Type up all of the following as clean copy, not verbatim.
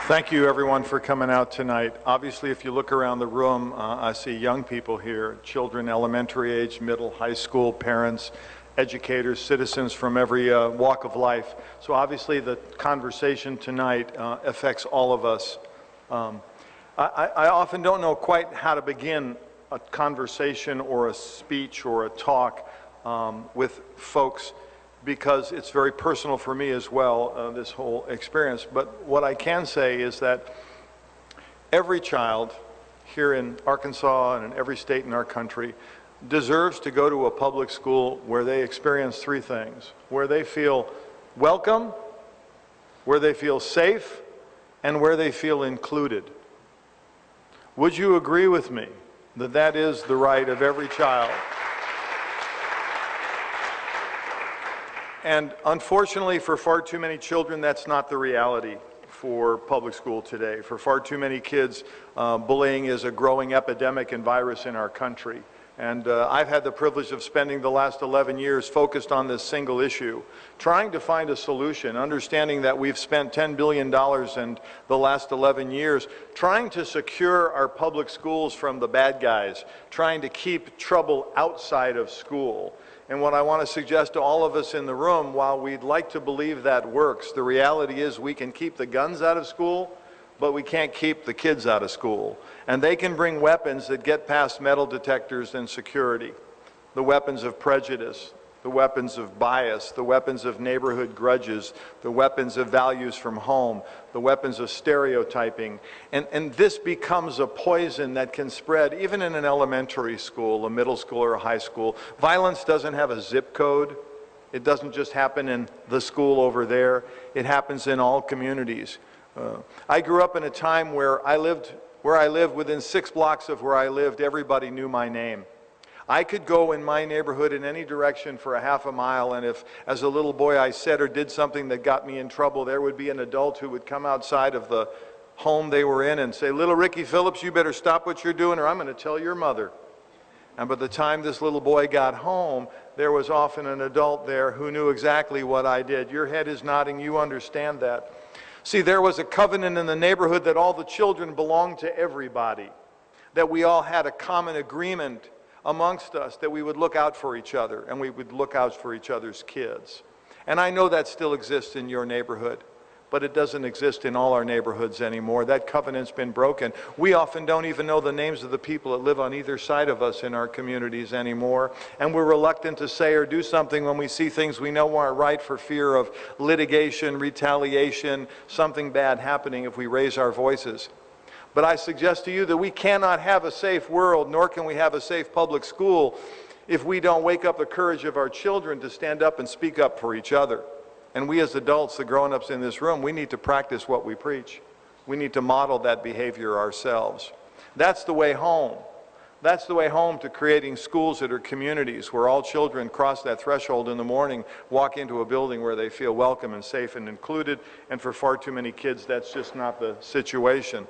Thank you, everyone, for coming out tonight. Obviously, if you look around the room, I see young people here, children elementary age, middle, high school, parents, educators, citizens from every walk of life. So obviously the conversation tonight affects all of us. I often don't know quite how to begin a conversation or a speech or a talk with folks, because it's very personal for me as well, this whole experience. But what I can say is that every child here in Arkansas and in every state in our country deserves to go to a public school where they experience three things: where they feel welcome, where they feel safe, and where they feel included. Would you agree with me that that is the right of every child? And unfortunately, for far too many children, that's not the reality for public school today. For far too many kids, bullying is a growing epidemic and virus in our country. And I've had the privilege of spending the last 11 years focused on this single issue, trying to find a solution, understanding that we've spent $10 billion in the last 11 years trying to secure our public schools from the bad guys, trying to keep trouble outside of school. And what I want to suggest to all of us in the room, while we'd like to believe that works, the reality is we can keep the guns out of school, but we can't keep the kids out of school. And they can bring weapons that get past metal detectors and security. The weapons of prejudice, the weapons of bias, the weapons of neighborhood grudges, the weapons of values from home, the weapons of stereotyping. And this becomes a poison that can spread even in an elementary school, a middle school, or a high school. Violence doesn't have a zip code. It doesn't just happen in the school over there. It happens in all communities. I grew up in a time where I lived within 6 blocks of where I lived, everybody knew my name. I could go in my neighborhood in any direction for a half a mile, and if as a little boy I said or did something that got me in trouble, there would be an adult who would come outside of the home they were in and say, "Little Ricky Phillips, you better stop what you're doing or I'm going to tell your mother." And by the time this little boy got home, there was often an adult there who knew exactly what I did. Your head is nodding, you understand that. See, there was a covenant in the neighborhood that all the children belonged to everybody, that we all had a common agreement amongst us that we would look out for each other and we would look out for each other's kids. And I know that still exists in your neighborhood, but it doesn't exist in all our neighborhoods anymore. That covenant's been broken. We often don't even know the names of the people that live on either side of us in our communities anymore, and we're reluctant to say or do something when we see things we know aren't right for fear of litigation, retaliation, something bad happening if we raise our voices. But I suggest to you that we cannot have a safe world, nor can we have a safe public school, if we don't wake up the courage of our children to stand up and speak up for each other. And we as adults, the grown-ups in this room, we need to practice what we preach. We need to model that behavior ourselves. That's the way home. That's the way home to creating schools that are communities where all children cross that threshold in the morning, walk into a building where they feel welcome and safe and included, and for far too many kids, that's just not the situation.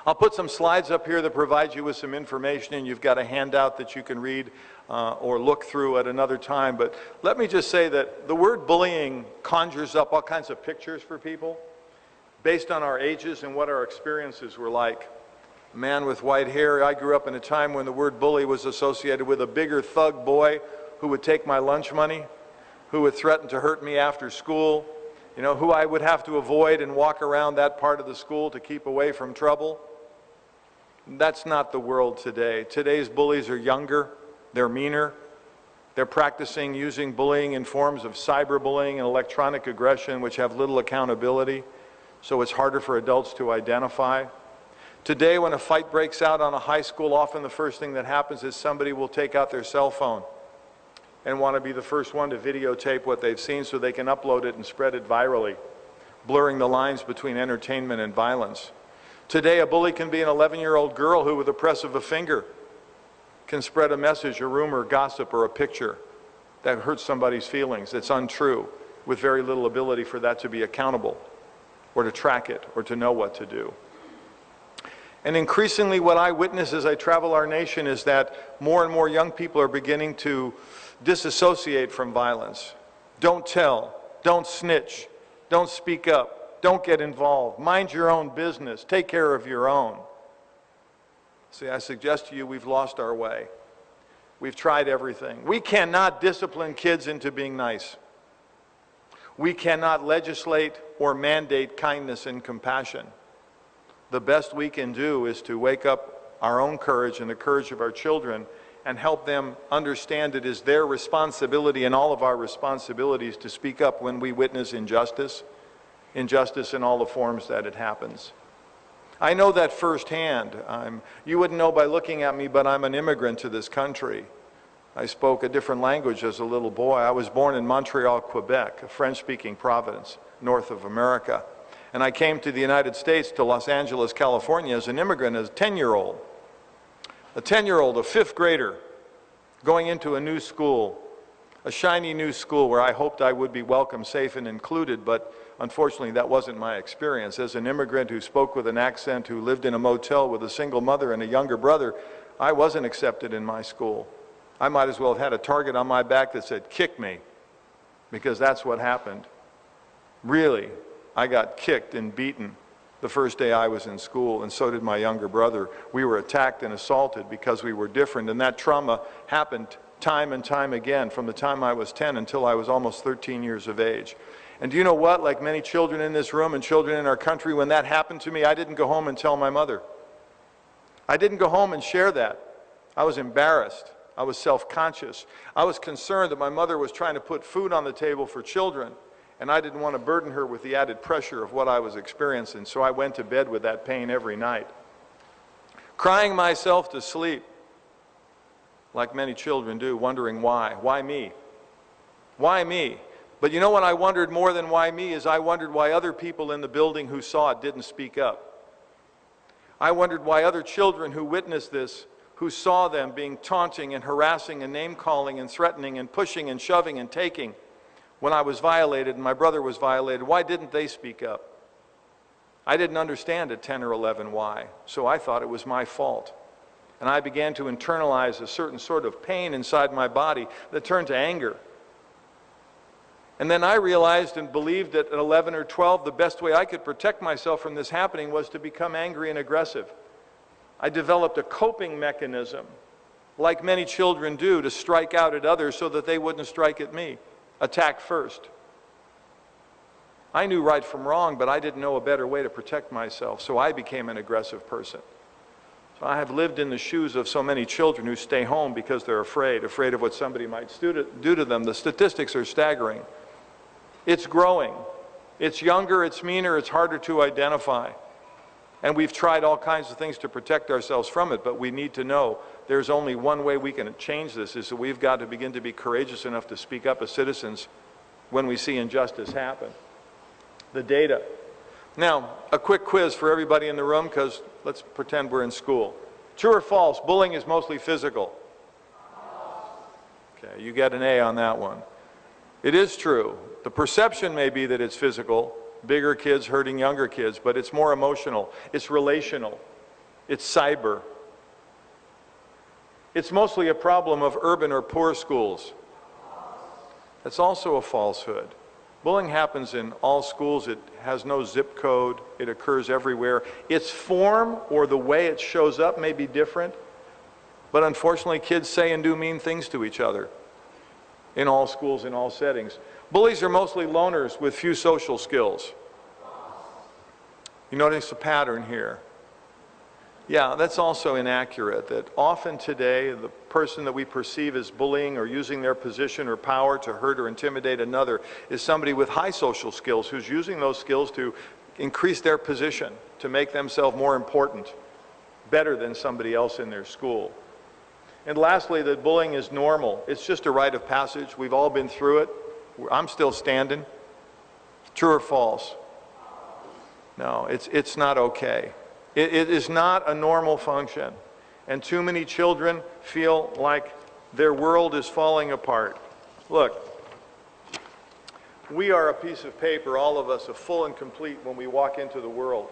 I'll put some slides up here that provide you with some information, and you've got a handout that you can read or look through at another time. But let me just say that the word bullying conjures up all kinds of pictures for people based on our ages and what our experiences were like. A man with white hair, I grew up in a time when the word bully was associated with a bigger thug boy who would take my lunch money, who would threaten to hurt me after school, you know, who I would have to avoid and walk around that part of the school to keep away from trouble. That's not the world today. Today's bullies are younger, they're meaner, they're practicing using bullying in forms of cyberbullying and electronic aggression, which have little accountability, so it's harder for adults to identify. Today, when a fight breaks out on a high school, often the first thing that happens is somebody will take out their cell phone and want to be the first one to videotape what they've seen so they can upload it and spread it virally, blurring the lines between entertainment and violence. Today, a bully can be an 11-year-old girl who, with the press of a finger, can spread a message, a rumor, gossip, or a picture that hurts somebody's feelings, that's untrue, with very little ability for that to be accountable, or to track it, or to know what to do. And increasingly what I witness as I travel our nation is that more and more young people are beginning to disassociate from violence. Don't tell, don't snitch, don't speak up. Don't get involved. Mind your own business. Take care of your own. See, I suggest to you we've lost our way. We've tried everything. We cannot discipline kids into being nice. We cannot legislate or mandate kindness and compassion. The best we can do is to wake up our own courage and the courage of our children and help them understand it is their responsibility and all of our responsibilities to speak up when we witness injustice in all the forms that it happens. I know that firsthand. You wouldn't know by looking at me, but I'm an immigrant to this country. I spoke a different language as a little boy. I was born in Montreal, Quebec, a French-speaking province north of America. And I came to the United States, to Los Angeles, California, as an immigrant, as a 10-year-old. A 10-year-old, a fifth grader, going into a new school, a shiny new school where I hoped I would be welcome, safe, and included, but unfortunately that wasn't my experience. As an immigrant who spoke with an accent, who lived in a motel with a single mother and a younger brother, I wasn't accepted in my school. I might as well have had a target on my back that said, "Kick me," because that's what happened. Really, I got kicked and beaten the first day I was in school, and so did my younger brother. We were attacked and assaulted because we were different, and that trauma happened time and time again from the time I was 10 until I was almost 13 years of age. And do you know what? Like many children in this room and children in our country, when that happened to me, I didn't go home and tell my mother. I didn't go home and share that. I was embarrassed. I was self-conscious. I was concerned that my mother was trying to put food on the table for children, and I didn't want to burden her with the added pressure of what I was experiencing, so I went to bed with that pain every night, crying myself to sleep, like many children do, wondering why. Why me? Why me? But you know what I wondered more than why me is I wondered why other people in the building who saw it didn't speak up. I wondered why other children who witnessed this, who saw them being taunting and harassing and name-calling and threatening and pushing and shoving and taking when I was violated and my brother was violated, why didn't they speak up? I didn't understand at 10 or 11 why, so I thought it was my fault. And I began to internalize a certain sort of pain inside my body that turned to anger. And then I realized and believed that at 11 or 12, the best way I could protect myself from this happening was to become angry and aggressive. I developed a coping mechanism, like many children do, to strike out at others so that they wouldn't strike at me. Attack first. I knew right from wrong, but I didn't know a better way to protect myself, so I became an aggressive person. So I have lived in the shoes of so many children who stay home because they're afraid of what somebody might do to them. The statistics are staggering. It's growing. It's younger, it's meaner, it's harder to identify. And we've tried all kinds of things to protect ourselves from it, but we need to know there's only one way we can change this, is that we've got to begin to be courageous enough to speak up as citizens when we see injustice happen. The data. Now, a quick quiz for everybody in the room, because let's pretend we're in school. True or false, bullying is mostly physical? Okay, you get an A on that one. It is true. The perception may be that it's physical, bigger kids hurting younger kids, but it's more emotional, it's relational, it's cyber. It's mostly a problem of urban or poor schools. That's also a falsehood. Bullying happens in all schools. It has no zip code. It occurs everywhere. Its form or the way it shows up may be different, but unfortunately kids say and do mean things to each other in all schools, in all settings. Bullies are mostly loners with few social skills. You notice a pattern here. Yeah, that's also inaccurate, that often today the person that we perceive as bullying or using their position or power to hurt or intimidate another is somebody with high social skills who's using those skills to increase their position, to make themselves more important, better than somebody else in their school. And lastly, that bullying is normal. It's just a rite of passage. We've all been through it. I'm still standing. True or false? No, it's not okay. It is not a normal function. And too many children feel like their world is falling apart. Look, we are a piece of paper, all of us, are full and complete when we walk into the world.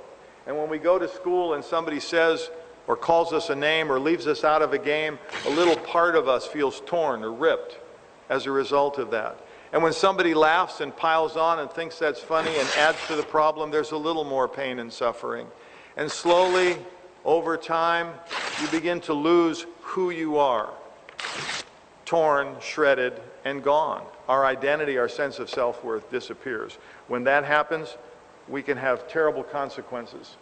And when we go to school and somebody says or calls us a name or leaves us out of a game, a little part of us feels torn or ripped as a result of that. And when somebody laughs and piles on and thinks that's funny and adds to the problem, there's a little more pain and suffering. And slowly, over time, you begin to lose who you are. Torn, shredded, and gone. Our identity, our sense of self-worth disappears. When that happens, we can have terrible consequences.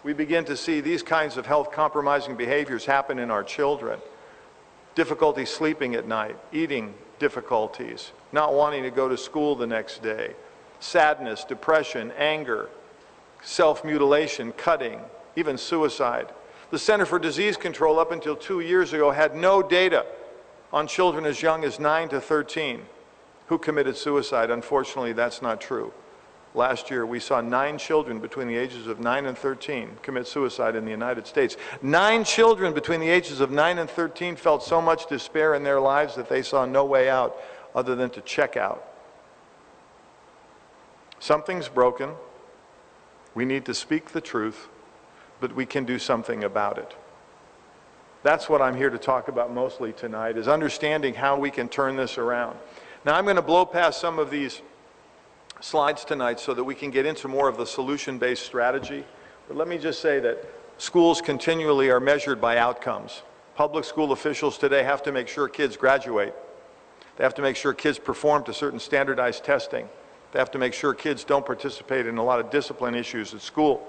We begin to see these kinds of health compromising behaviors happen in our children. Difficulty sleeping at night, eating difficulties, not wanting to go to school the next day, sadness, depression, anger, self-mutilation, cutting, even suicide. The Center for Disease Control up until 2 years ago had no data on children as young as 9 to 13 who committed suicide. Unfortunately, that's not true. Last year, we saw 9 children between the ages of 9 and 13 commit suicide in the United States. 9 children between the ages of 9 and 13 felt so much despair in their lives that they saw no way out other than to check out. Something's broken. We need to speak the truth, but we can do something about it. That's what I'm here to talk about mostly tonight, is understanding how we can turn this around. Now, I'm going to blow past some of these slides tonight so that we can get into more of the solution-based strategy. But let me just say that schools continually are measured by outcomes. Public school officials today have to make sure kids graduate. They have to make sure kids perform to certain standardized testing. They have to make sure kids don't participate in a lot of discipline issues at school.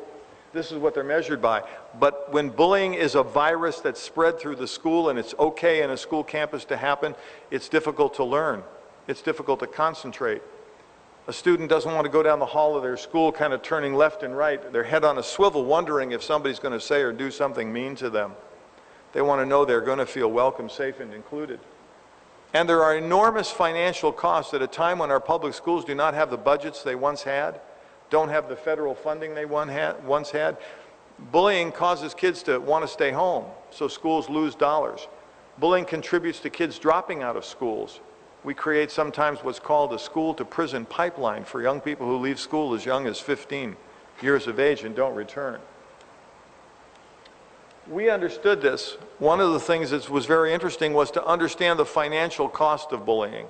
This is what they're measured by. But when bullying is a virus that's spread through the school and it's okay in a school campus to happen, it's difficult to learn. It's difficult to concentrate. A student doesn't want to go down the hall of their school kind of turning left and right, their head on a swivel, wondering if somebody's going to say or do something mean to them. They want to know they're going to feel welcome, safe, and included. And there are enormous financial costs at a time when our public schools do not have the budgets they once had, don't have the federal funding they once had. Bullying causes kids to want to stay home, so schools lose dollars. Bullying contributes to kids dropping out of schools. We create sometimes what's called a school-to-prison pipeline for young people who leave school as young as 15 years of age and don't return. We understood this. One of the things that was very interesting was to understand the financial cost of bullying.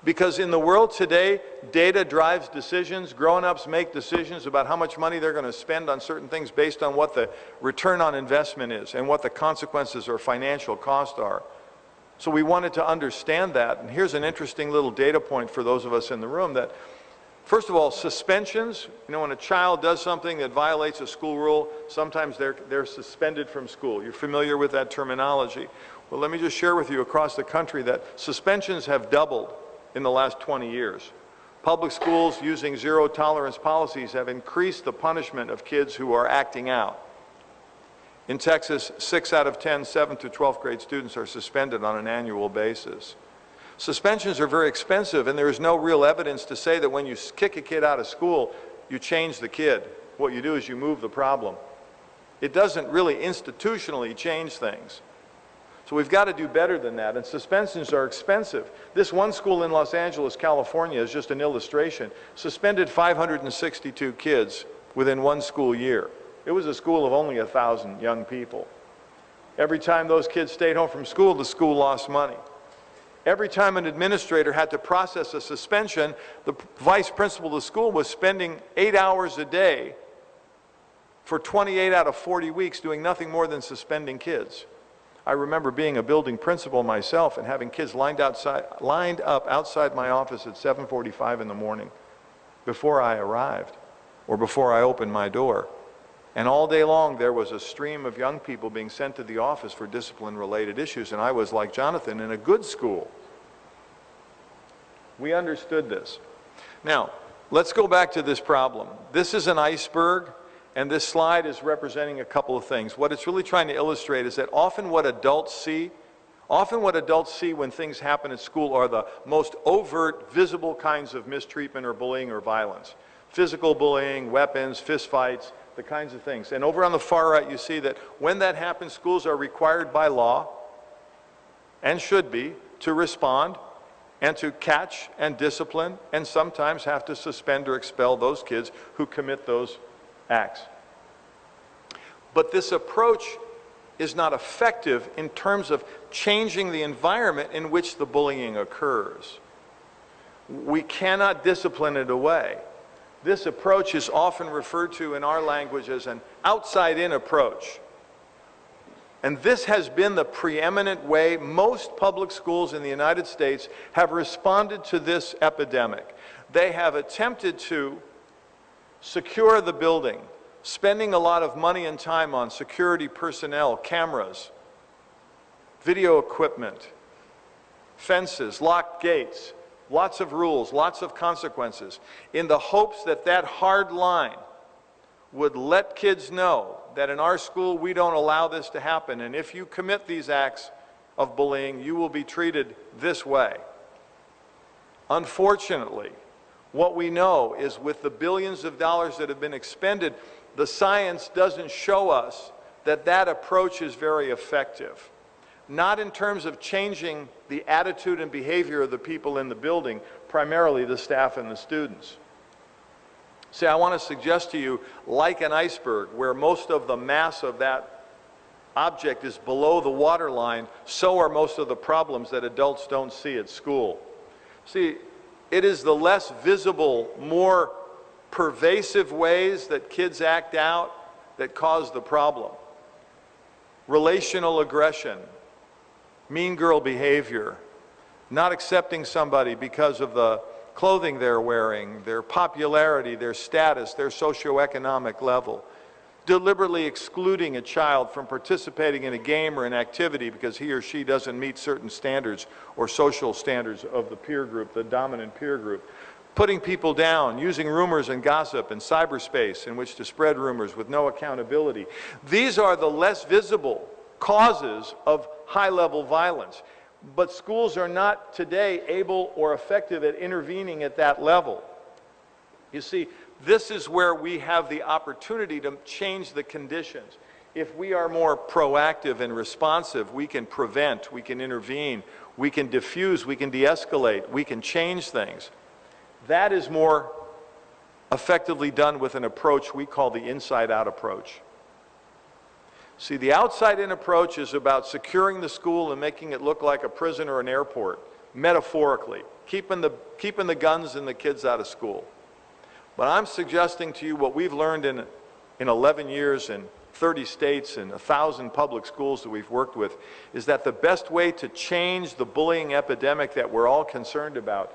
Because in the world today, data drives decisions. Grown-ups make decisions about how much money they're going to spend on certain things based on what the return on investment is and what the consequences or financial costs are. So we wanted to understand that. And here's an interesting little data point for those of us in the room that, first of all, suspensions, when a child does something that violates a school rule, sometimes they're suspended from school. You're familiar with that terminology. Well, let me just share with you across the country that suspensions have doubled in the last 20 years. Public schools using zero tolerance policies have increased the punishment of kids who are acting out. In Texas, 6 out of 10 7th to 12th grade students are suspended on an annual basis. Suspensions are very expensive, and there is no real evidence to say that when you kick a kid out of school, you change the kid. What you do is you move the problem. It doesn't really institutionally change things. So we've got to do better than that, and suspensions are expensive. This one school in Los Angeles, California, is just an illustration. Suspended 562 kids within one school year. It was a school of only 1,000 young people. Every time those kids stayed home from school, the school lost money. Every time an administrator had to process a suspension, the vice principal of the school was spending 8 hours a day for 28 out of 40 weeks doing nothing more than suspending kids. I remember being a building principal myself and having kids lined up outside my office at 7:45 in the morning before I arrived or before I opened my door. And all day long, there was a stream of young people being sent to the office for discipline-related issues, and I was like Jonathan in a good school. We understood this. Now, let's go back to this problem. This is an iceberg, and this slide is representing a couple of things. What it's really trying to illustrate is that often what adults see when things happen at school are the most overt, visible kinds of mistreatment or bullying or violence. Physical bullying, weapons, fistfights, the kinds of things. And over on the far right, you see that when that happens, schools are required by law, and should be, to respond and to catch and discipline, and sometimes have to suspend or expel those kids who commit those acts. But this approach is not effective in terms of changing the environment in which the bullying occurs. We cannot discipline it away. This approach is often referred to in our language as an outside-in approach. And this has been the preeminent way most public schools in the United States have responded to this epidemic. They have attempted to secure the building, spending a lot of money and time on security personnel, cameras, video equipment, fences, locked gates, lots of rules, lots of consequences, in the hopes that that hard line would let kids know that in our school we don't allow this to happen, and if you commit these acts of bullying, you will be treated this way. Unfortunately, what we know is with the billions of dollars that have been expended, the science doesn't show us that that approach is very effective. Not in terms of changing the attitude and behavior of the people in the building, primarily the staff and the students. See, I want to suggest to you, like an iceberg, where most of the mass of that object is below the waterline, so are most of the problems that adults don't see at school. See, it is the less visible, more pervasive ways that kids act out that cause the problem. Relational aggression, mean girl behavior, not accepting somebody because of the clothing they're wearing, their popularity, their status, their socioeconomic level, deliberately excluding a child from participating in a game or an activity because he or she doesn't meet certain standards or social standards of the peer group, the dominant peer group, putting people down, using rumors and gossip and cyberspace in which to spread rumors with no accountability. These are the less visible causes of high-level violence. But schools are not today able or effective at intervening at that level. You see, this is where we have the opportunity to change the conditions. If we are more proactive and responsive, we can prevent, we can intervene, we can diffuse, we can de-escalate, we can change things. That is more effectively done with an approach we call the inside-out approach. See, the outside-in approach is about securing the school and making it look like a prison or an airport, metaphorically, keeping the guns and the kids out of school. But I'm suggesting to you what we've learned in 11 years in 30 states and 1,000 public schools that we've worked with, is that the best way to change the bullying epidemic that we're all concerned about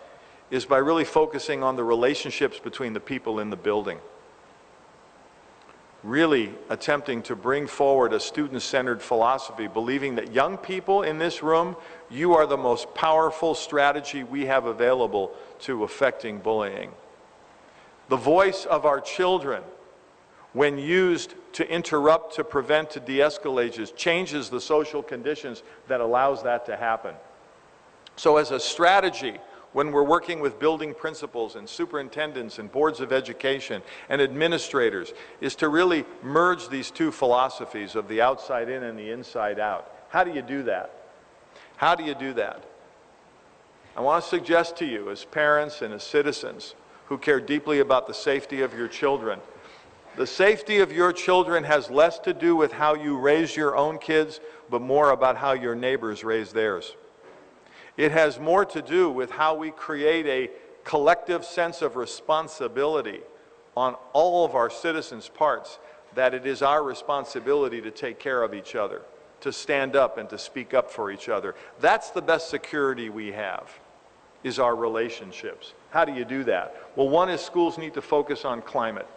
is by really focusing on the relationships between the people in the building. Really attempting to bring forward a student-centered philosophy, believing that young people in this room, you are the most powerful strategy we have available to affecting bullying. The voice of our children, when used to interrupt, to prevent, to de-escalate, changes the social conditions that allows that to happen. So as a strategy, when we're working with building principals and superintendents and boards of education and administrators, is to really merge these two philosophies of the outside in and the inside out. How do you do that? How do you do that? I want to suggest to you, as parents and as citizens who care deeply about the safety of your children, the safety of your children has less to do with how you raise your own kids, but more about how your neighbors raise theirs. It has more to do with how we create a collective sense of responsibility on all of our citizens' parts, that it is our responsibility to take care of each other, to stand up and to speak up for each other. That's the best security we have, is our relationships. How do you do that? Well, one is schools need to focus on climate.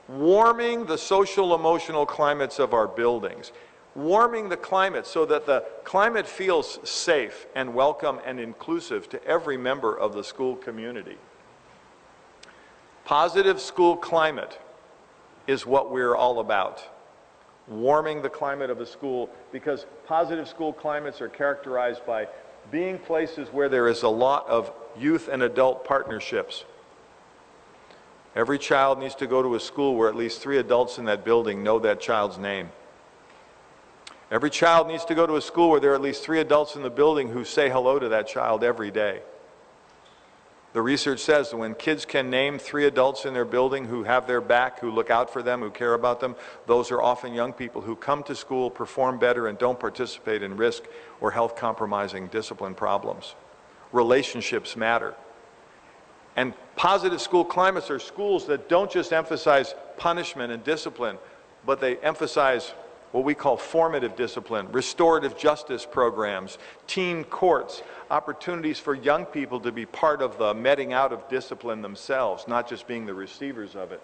Warming the social emotional climates of our buildings. Warming the climate so that the climate feels safe and welcome and inclusive to every member of the school community. Positive school climate is what we're all about. Warming the climate of the school, because positive school climates are characterized by being places where there is a lot of youth and adult partnerships. Every child needs to go to a school where at least 3 adults in that building know that child's name. Every child needs to go to a school where there are at least 3 adults in the building who say hello to that child every day. The research says that when kids can name 3 adults in their building who have their back, who look out for them, who care about them, those are often young people who come to school, perform better, and don't participate in risk or health-compromising discipline problems. Relationships matter. And positive school climates are schools that don't just emphasize punishment and discipline, but they emphasize what we call formative discipline, restorative justice programs, teen courts, opportunities for young people to be part of the meting out of discipline themselves, not just being the receivers of it.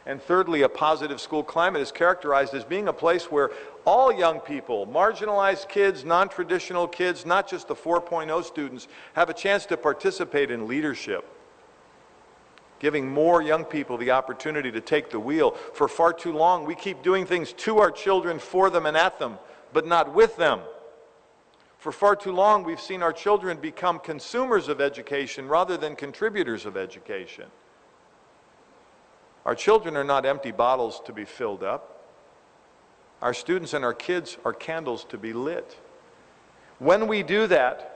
And thirdly, a positive school climate is characterized as being a place where all young people, marginalized kids, non-traditional kids, not just the 4.0 students, have a chance to participate in leadership, giving more young people the opportunity to take the wheel. For far too long, we keep doing things to our children, for them, and at them, but not with them. For far too long, we've seen our children become consumers of education rather than contributors of education. Our children are not empty bottles to be filled up. Our students and our kids are candles to be lit. When we do that,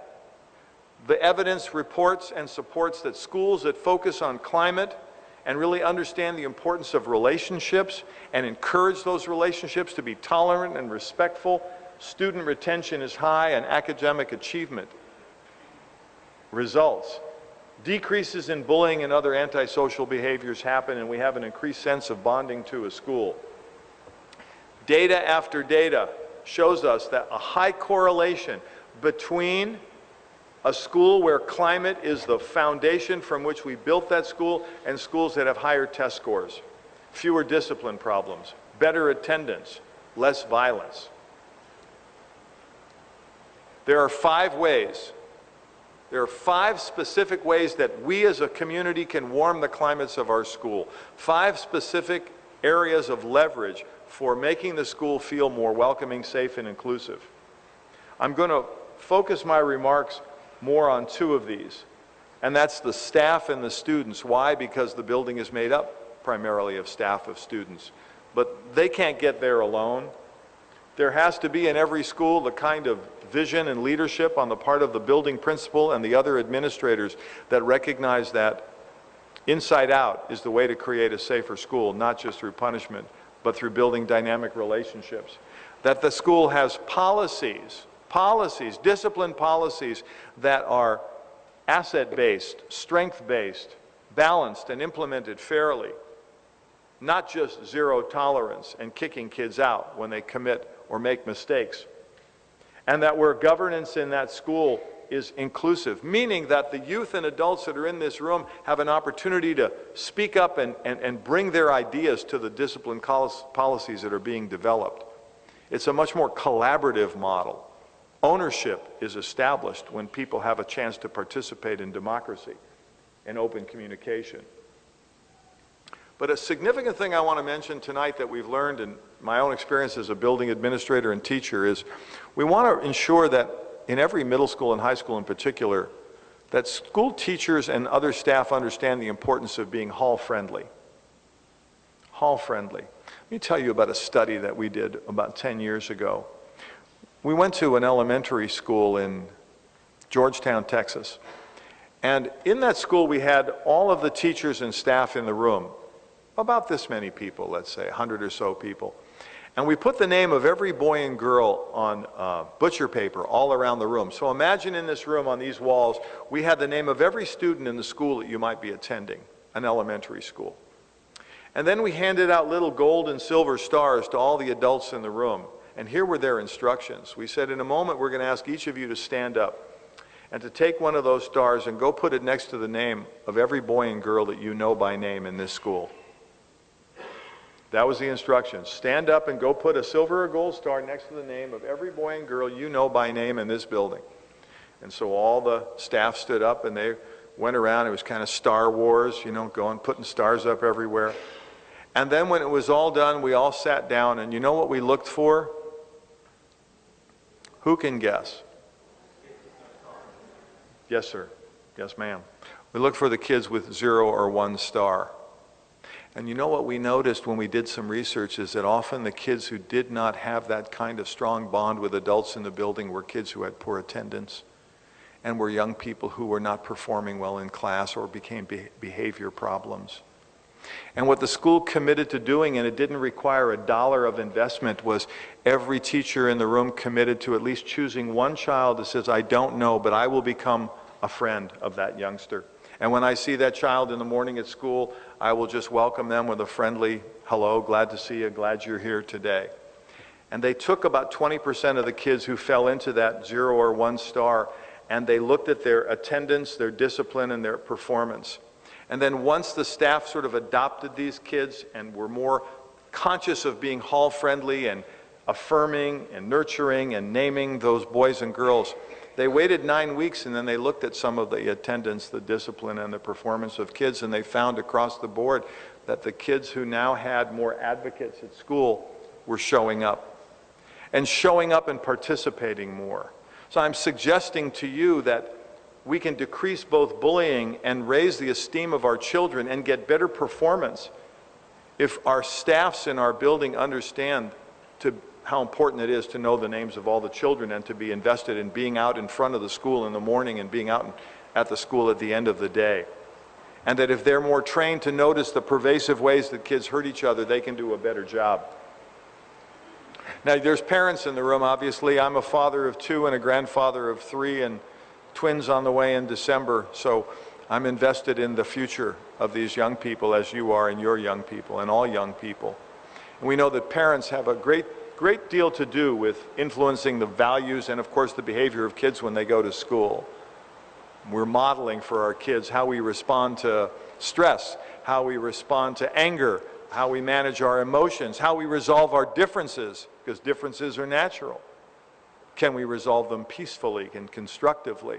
the evidence reports and supports that schools that focus on climate and really understand the importance of relationships and encourage those relationships to be tolerant and respectful, student retention is high and academic achievement results. Decreases in bullying and other antisocial behaviors happen, and we have an increased sense of bonding to a school. Data after data shows us that a high correlation between a school where climate is the foundation from which we built that school and schools that have higher test scores, fewer discipline problems, better attendance, less violence. There are 5 specific ways that we as a community can warm the climates of our school. 5 specific areas of leverage for making the school feel more welcoming, safe, and inclusive. I'm going to focus my remarks more on 2 of these, and that's the staff and the students. Why? Because the building is made up primarily of staff of students. But they can't get there alone. There has to be in every school the kind of vision and leadership on the part of the building principal and the other administrators that recognize that inside out is the way to create a safer school, not just through punishment, but through building dynamic relationships. That the school has policies, discipline policies that are asset-based, strength-based, balanced, and implemented fairly. Not just zero tolerance and kicking kids out when they commit or make mistakes. And that where governance in that school is inclusive, meaning that the youth and adults that are in this room have an opportunity to speak up and bring their ideas to the discipline policies that are being developed. It's a much more collaborative model. Ownership is established when people have a chance to participate in democracy and open communication. But a significant thing I want to mention tonight that we've learned in my own experience as a building administrator and teacher is we want to ensure that in every middle school and high school in particular, that school teachers and other staff understand the importance of being hall-friendly. Hall-friendly. Let me tell you about a study that we did about 10 years ago. We went to an elementary school in Georgetown, Texas. And in that school, we had all of the teachers and staff in the room. About this many people, let's say, 100 or so people. And we put the name of every boy and girl on butcher paper all around the room. So imagine in this room on these walls, we had the name of every student in the school that you might be attending, an elementary school. And then we handed out little gold and silver stars to all the adults in the room. And here were their instructions. We said, in a moment, we're going to ask each of you to stand up and to take one of those stars and go put it next to the name of every boy and girl that you know by name in this school. That was the instructions. Stand up and go put a silver or gold star next to the name of every boy and girl you know by name in this building. And so all the staff stood up and they went around. It was kind of Star Wars, you know, going, putting stars up everywhere. And then when it was all done, we all sat down, and you know what we looked for? Who can guess? Yes, sir. Yes, ma'am. We looked for the kids with 0 or 1 star. And you know what we noticed when we did some research is that often the kids who did not have that kind of strong bond with adults in the building were kids who had poor attendance and were young people who were not performing well in class or became behavior problems. And what the school committed to doing, and it didn't require $1 of investment, was every teacher in the room committed to at least choosing one child that says, I don't know, but I will become a friend of that youngster. And when I see that child in the morning at school, I will just welcome them with a friendly, hello, glad to see you, glad you're here today. And they took about 20% of the kids who fell into that 0 or 1 star, and they looked at their attendance, their discipline, and their performance. And then once the staff sort of adopted these kids and were more conscious of being hall-friendly and affirming and nurturing and naming those boys and girls, they waited 9 weeks, and then they looked at some of the attendance, the discipline, and the performance of kids, and they found across the board that the kids who now had more advocates at school were showing up. And showing up and participating more. So I'm suggesting to you that we can decrease both bullying and raise the esteem of our children and get better performance if our staffs in our building understand how important it is to know the names of all the children and to be invested in being out in front of the school in the morning and being out at the school at the end of the day. And that if they're more trained to notice the pervasive ways that kids hurt each other, they can do a better job. Now, there's parents in the room, obviously. I'm a father of 2 and a grandfather of 3 and twins on the way in December, so I'm invested in the future of these young people as you are and your young people and all young people. And we know that parents have a great deal to do with influencing the values and, of course, the behavior of kids when they go to school. We're modeling for our kids how we respond to stress, how we respond to anger, how we manage our emotions, how we resolve our differences, because differences are natural. Can we resolve them peacefully and constructively?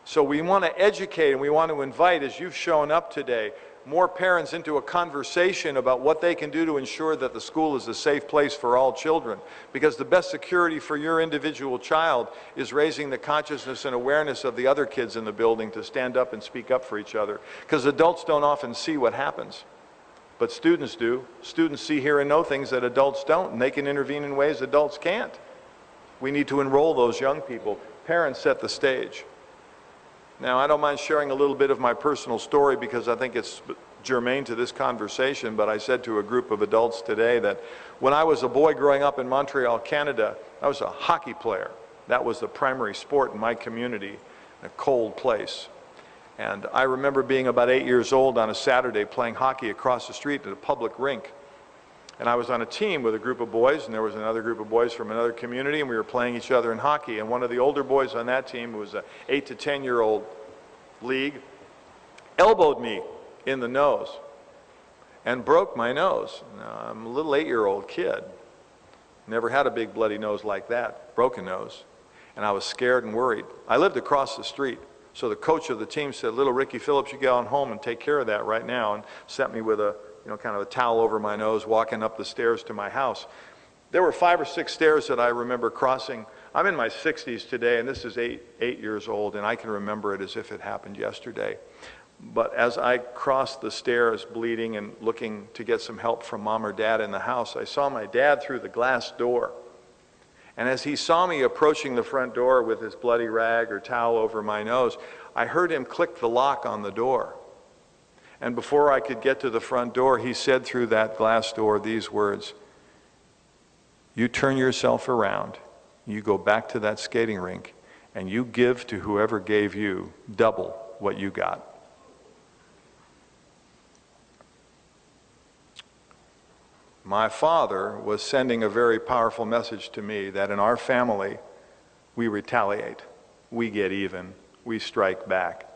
So we want to educate and we want to invite, as you've shown up today, more parents into a conversation about what they can do to ensure that the school is a safe place for all children. Because the best security for your individual child is raising the consciousness and awareness of the other kids in the building to stand up and speak up for each other. Because adults don't often see what happens. But students do. Students see, hear, and know things that adults don't, and they can intervene in ways adults can't. We need to enroll those young people. Parents set the stage. Now, I don't mind sharing a little bit of my personal story because I think it's germane to this conversation, but I said to a group of adults today that when I was a boy growing up in Montreal, Canada, I was a hockey player. That was the primary sport in my community, in a cold place. And I remember being about 8 years old on a Saturday playing hockey across the street at a public rink. And I was on a team with a group of boys, and there was another group of boys from another community, and we were playing each other in hockey. And one of the older boys on that team, who was an 8 to 10-year-old league, elbowed me in the nose and broke my nose. Now, I'm a little 8-year-old kid. Never had a big bloody nose like that, broken nose. And I was scared and worried. I lived across the street. So the coach of the team said, "Little Ricky Phillips, you get on home and take care of that right now," and sent me with a, kind of a towel over my nose, walking up the stairs to my house. There were 5 or 6 stairs that I remember crossing. I'm in my 60s today, and this is eight years old, and I can remember it as if it happened yesterday. But as I crossed the stairs, bleeding and looking to get some help from Mom or Dad in the house, I saw my dad through the glass door. And as he saw me approaching the front door with his bloody rag or towel over my nose, I heard him click the lock on the door. And before I could get to the front door, he said through that glass door these words, "You turn yourself around, you go back to that skating rink, and you give to whoever gave you double what you got." My father was sending a very powerful message to me that in our family, we retaliate, we get even, we strike back.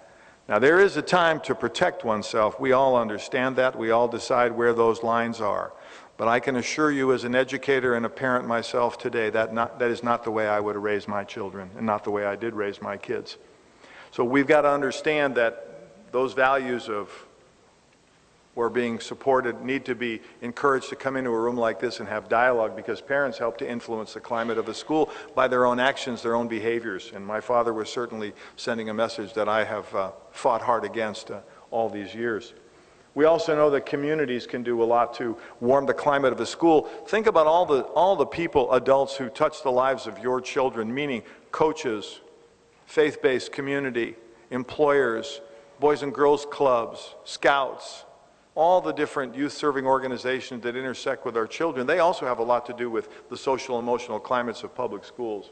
Now, there is a time to protect oneself. We all understand that. We all decide where those lines are. But I can assure you, as an educator and a parent myself today, that is not the way I would have raised my children and not the way I did raise my kids. So we've got to understand that those values of or being supported need to be encouraged to come into a room like this and have dialogue, because parents help to influence the climate of the school by their own actions, their own behaviors. And my father was certainly sending a message that I have fought hard against all these years. We also know that communities can do a lot to warm the climate of the school. Think about all the people, adults, who touch the lives of your children, meaning coaches, faith-based community, employers, boys and girls clubs, scouts, all the different youth-serving organizations that intersect with our children. They also have a lot to do with the social and emotional climates of public schools.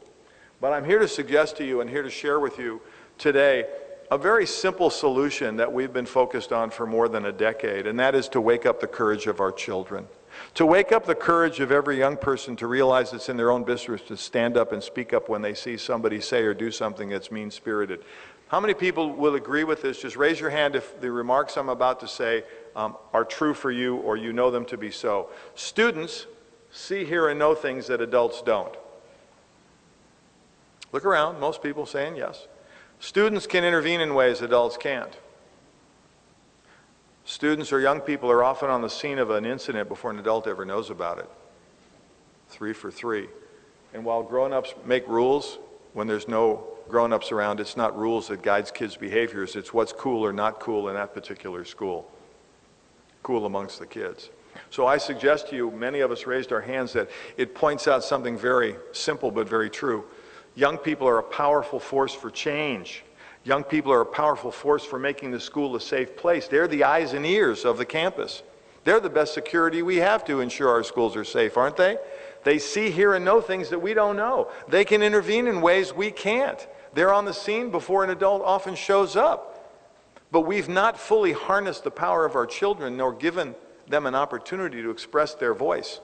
But I'm here to suggest to you and here to share with you today a very simple solution that we've been focused on for more than a decade, and that is to wake up the courage of our children. To wake up the courage of every young person to realize it's in their own business to stand up and speak up when they see somebody say or do something that's mean-spirited. How many people will agree with this? Just raise your hand if the remarks I'm about to say are true for you or you know them to be so. Students see, hear, and know things that adults don't. Look around, most people saying yes. Students can intervene in ways adults can't. Students or young people are often on the scene of an incident before an adult ever knows about it. 3 for 3. And while grown-ups make rules, when there's no grown-ups around, it's not rules that guides kids' behaviors, it's what's cool or not cool in that particular school. Cool amongst the kids. So I suggest to you, many of us raised our hands, that it points out something very simple but very true. Young people are a powerful force for change. Young people are a powerful force for making the school a safe place. They're the eyes and ears of the campus. They're the best security we have to ensure our schools are safe, aren't they? They see, hear, and know things that we don't know. They can intervene in ways we can't. They're on the scene before an adult often shows up. But we've not fully harnessed the power of our children nor given them an opportunity to express their voice.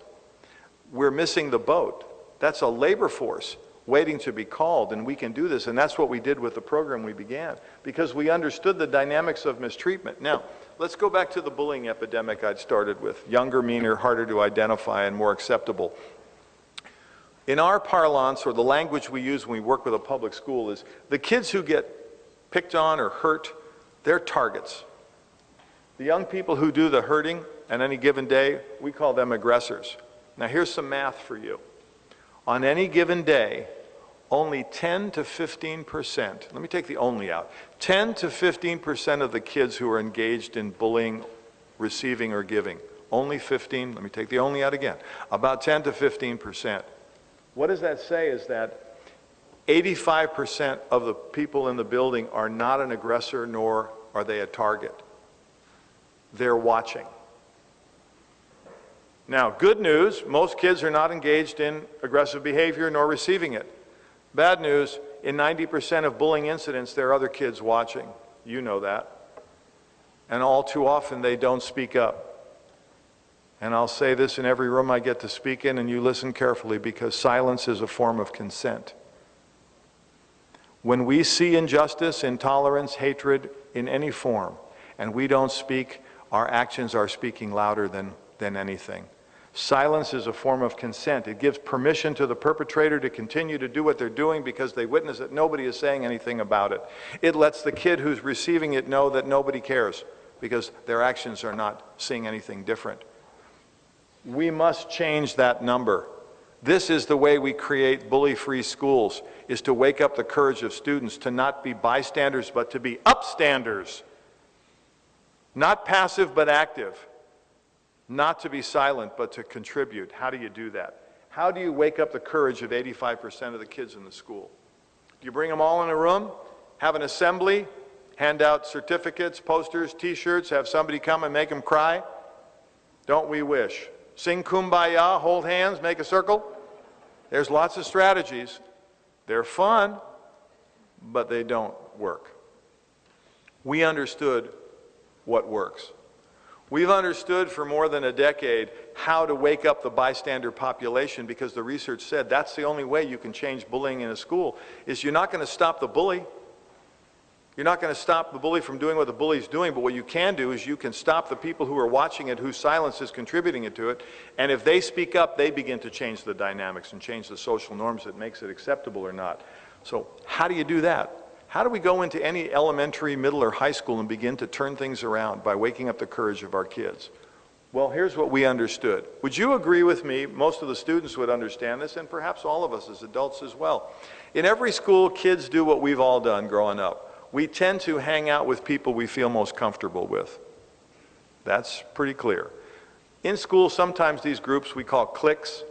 We're missing the boat. That's a labor force waiting to be called, and we can do this, and that's what we did with the program we began, because we understood the dynamics of mistreatment. Now, let's go back to the bullying epidemic I'd started with. Younger, meaner, harder to identify, and more acceptable. In our parlance, or the language we use when we work with a public school, is the kids who get picked on or hurt, they're targets. The young people who do the hurting on any given day, we call them aggressors. Now here's some math for you. On any given day, only 10 to 15%, let me take the only out, 10 to 15% of the kids who are engaged in bullying, receiving, or giving, only 15, let me take the only out again, about 10 to 15%. What does that say is that 85% of the people in the building are not an aggressor, nor are they a target. They're watching. Now, good news, most kids are not engaged in aggressive behavior nor receiving it. Bad news, in 90% of bullying incidents, there are other kids watching. You know that. And all too often, they don't speak up. And I'll say this in every room I get to speak in, and you listen carefully, because silence is a form of consent. When we see injustice, intolerance, hatred in any form, and we don't speak, our actions are speaking louder than anything. Silence is a form of consent. It gives permission to the perpetrator to continue to do what they're doing because they witness that nobody is saying anything about it. It lets the kid who's receiving it know that nobody cares because their actions are not seeing anything different. We must change that number. This is the way we create bully-free schools, is to wake up the courage of students to not be bystanders but to be upstanders. Not passive but active. Not to be silent, but to contribute. How do you do that? How do you wake up the courage of 85% of the kids in the school? Do you bring them all in a room, have an assembly, hand out certificates, posters, t-shirts, have somebody come and make them cry? Don't we wish? Sing Kumbaya, hold hands, make a circle? There's lots of strategies. They're fun, but they don't work. We understood what works. We've understood for more than a decade how to wake up the bystander population, because the research said that's the only way you can change bullying in a school, is you're not going to stop the bully. You're not going to stop the bully from doing what the bully's doing, but what you can do is you can stop the people who are watching it, whose silence is contributing to it, and if they speak up, they begin to change the dynamics and change the social norms that makes it acceptable or not. So how do you do that? How do we go into any elementary, middle, or high school and begin to turn things around by waking up the courage of our kids? Well, here's what we understood. Would you agree with me? Most of the students would understand this, and perhaps all of us as adults as well. In every school, kids do what we've all done growing up. We tend to hang out with people we feel most comfortable with. That's pretty clear. In school, sometimes these groups we call cliques.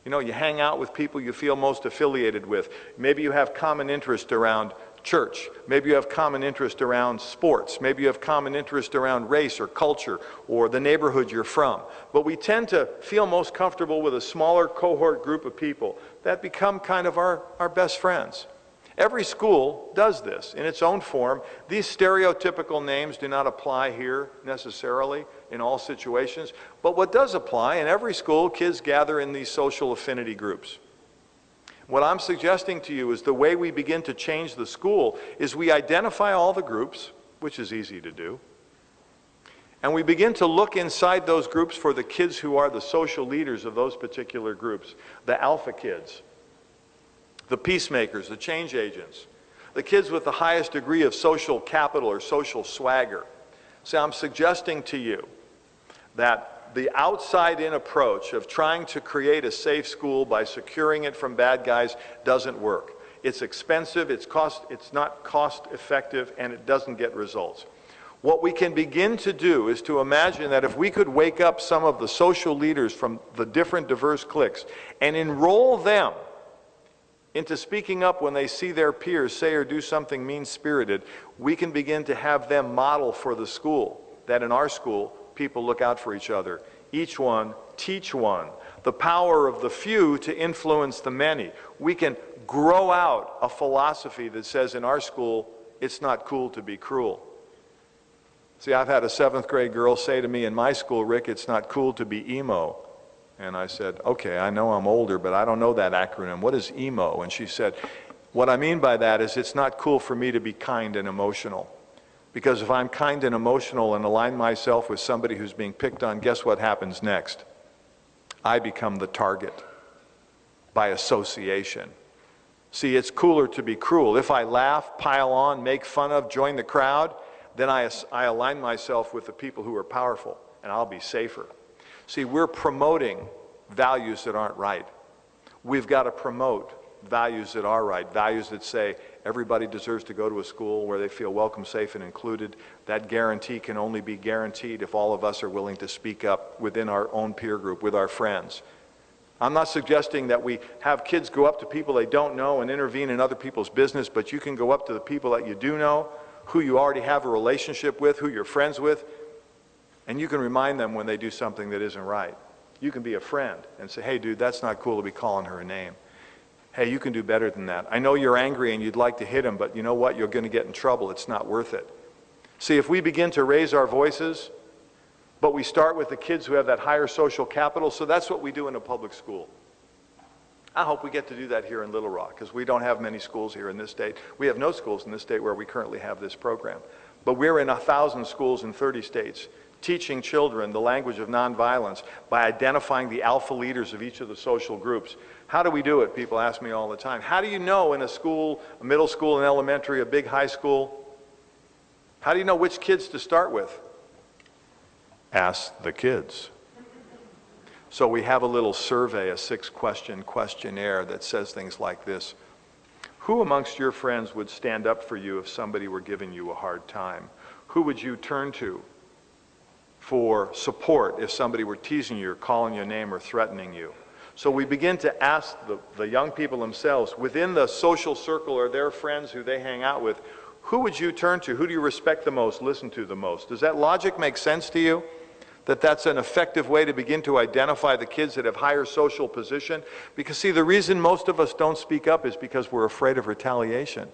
You know, you hang out with people you feel most affiliated with. Maybe you have common interest around church. Maybe you have common interest around sports. Maybe you have common interest around race or culture or the neighborhood you're from. But we tend to feel most comfortable with a smaller cohort group of people that become kind of our best friends. Every school does this in its own form. These stereotypical names do not apply here necessarily in all situations, but what does apply, in every school, kids gather in these social affinity groups. What I'm suggesting to you is the way we begin to change the school is we identify all the groups, which is easy to do, and we begin to look inside those groups for the kids who are the social leaders of those particular groups, the alpha kids, the peacemakers, the change agents, the kids with the highest degree of social capital or social swagger. So I'm suggesting to you that the outside-in approach of trying to create a safe school by securing it from bad guys doesn't work. It's expensive, it's not cost-effective, and it doesn't get results. What we can begin to do is to imagine that if we could wake up some of the social leaders from the different diverse cliques and enroll them into speaking up when they see their peers say or do something mean-spirited, we can begin to have them model for the school that in our school, people look out for each other. Each one, teach one. The power of the few to influence the many. We can grow out a philosophy that says in our school, it's not cool to be cruel. See, I've had a 7th grade girl say to me in my school, Rick, it's not cool to be emo. And I said, okay, I know I'm older, but I don't know that acronym. What is emo? And she said, what I mean by that is it's not cool for me to be kind and emotional. Because if I'm kind and emotional and align myself with somebody who's being picked on, guess what happens next? I become the target by association. See, it's cooler to be cruel. If I laugh, pile on, make fun of, join the crowd, then I align myself with the people who are powerful, and I'll be safer. See, we're promoting values that aren't right. We've got to promote values that are right, values that say everybody deserves to go to a school where they feel welcome, safe, and included. That guarantee can only be guaranteed if all of us are willing to speak up within our own peer group, with our friends. I'm not suggesting that we have kids go up to people they don't know and intervene in other people's business, but you can go up to the people that you do know, who you already have a relationship with, who you're friends with, and you can remind them when they do something that isn't right. You can be a friend and say, hey dude, that's not cool to be calling her a name. Hey, you can do better than that. I know you're angry and you'd like to hit him, but you know what? You're going to get in trouble. It's not worth it. See, if we begin to raise our voices, but we start with the kids who have that higher social capital, so that's what we do in a public school. I hope we get to do that here in Little Rock, because we don't have many schools here in this state. We have no schools in this state where we currently have this program. But we're in 1,000 schools in 30 states, teaching children the language of nonviolence by identifying the alpha leaders of each of the social groups. How do we do it? People ask me all the time. How do you know in a school, a middle school, an elementary, a big high school, how do you know which kids to start with? Ask the kids. So we have a little survey, a 6-question questionnaire that says things like this. Who amongst your friends would stand up for you if somebody were giving you a hard time? Who would you turn to for support if somebody were teasing you or calling your name or threatening you? So we begin to ask the young people themselves, within the social circle or their friends who they hang out with, who would you turn to? Who do you respect the most, listen to the most? Does that logic make sense to you? That that's an effective way to begin to identify the kids that have higher social position? Because see, the reason most of us don't speak up is because we're afraid of retaliation.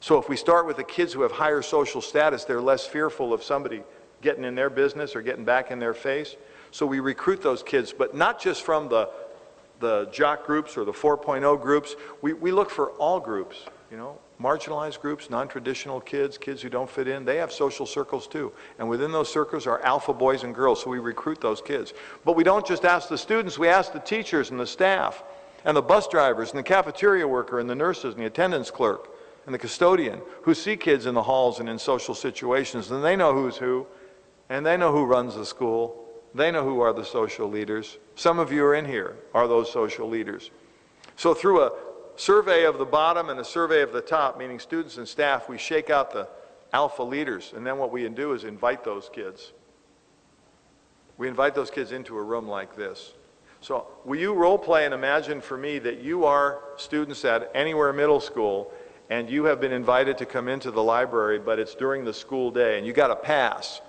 So if we start with the kids who have higher social status, they're less fearful of somebody getting in their business or getting back in their face. So we recruit those kids, but not just from the jock groups or the 4.0 groups. We look for all groups, you know, marginalized groups, non-traditional kids, kids who don't fit in. They have social circles too. And within those circles are alpha boys and girls, so we recruit those kids. But we don't just ask the students, we ask the teachers and the staff and the bus drivers and the cafeteria worker and the nurses and the attendance clerk and the custodian who see kids in the halls and in social situations, and they know who's who, and they know who runs the school. They know who are the social leaders. Some of you are in here, are those social leaders. So through a survey of the bottom and a survey of the top, meaning students and staff, we shake out the alpha leaders, and then what we do is invite those kids. We invite those kids into a room like this. So will you role play and imagine for me that you are students at Anywhere Middle School and you have been invited to come into the library, but it's during the school day and you got a pass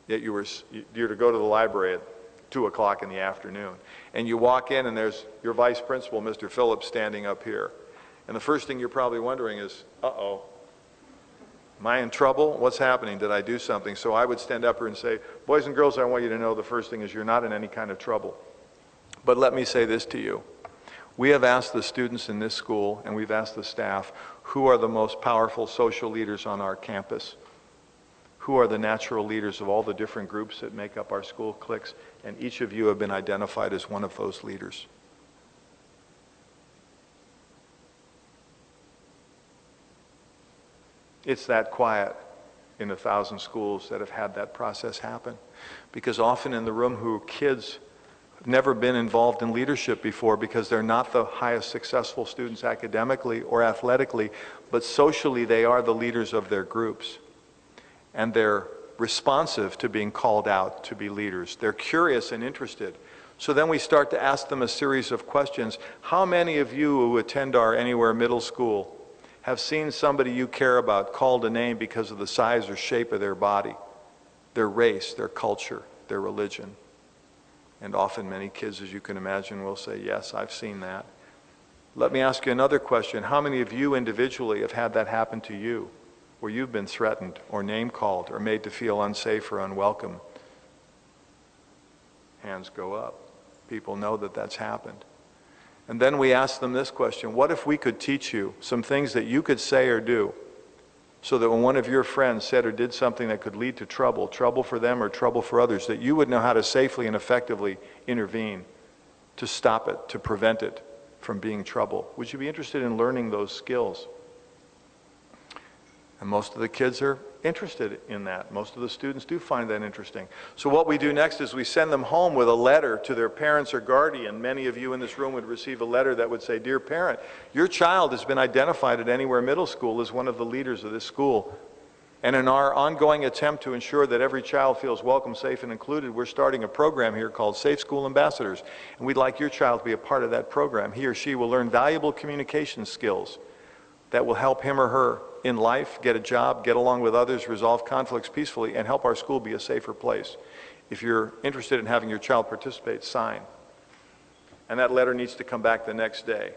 that you're to go to the library at 2 o'clock in the afternoon. And you walk in and there's your vice principal, Mr. Phillips, standing up here. And the first thing you're probably wondering is, uh-oh, am I in trouble? What's happening? Did I do something? So I would stand up here and say, boys and girls, I want you to know the first thing is you're not in any kind of trouble. But let me say this to you. We have asked the students in this school, and we've asked the staff, who are the most powerful social leaders on our campus? Who are the natural leaders of all the different groups that make up our school cliques? And each of you have been identified as one of those leaders. It's that quiet in 1,000 schools that have had that process happen. Because often in the room who kids have never been involved in leadership before because they're not the highest successful students academically or athletically, but socially they are the leaders of their groups. And they're responsive to being called out to be leaders. They're curious and interested. So then we start to ask them a series of questions. How many of you who attend our Anywhere Middle School have seen somebody you care about called a name because of the size or shape of their body, their race, their culture, their religion? And often many kids, as you can imagine, will say, yes, I've seen that. Let me ask you another question. How many of you individually have had that happen to you, where you've been threatened or name-called or made to feel unsafe or unwelcome? Hands go up. People know that that's happened. And then we ask them this question: what if we could teach you some things that you could say or do so that when one of your friends said or did something that could lead to trouble for them or trouble for others, that you would know how to safely and effectively intervene to stop it, to prevent it from being trouble? Would you be interested in learning those skills? And most of the kids are interested in that. Most of the students do find that interesting. So what we do next is we send them home with a letter to their parents or guardian. Many of you in this room would receive a letter that would say, dear parent, your child has been identified at Anywhere Middle School as one of the leaders of this school. And in our ongoing attempt to ensure that every child feels welcome, safe, and included, we're starting a program here called Safe School Ambassadors. And we'd like your child to be a part of that program. He or she will learn valuable communication skills that will help him or her in life, get a job, get along with others, resolve conflicts peacefully, and help our school be a safer place. If you're interested in having your child participate, sign. And that letter needs to come back the next day.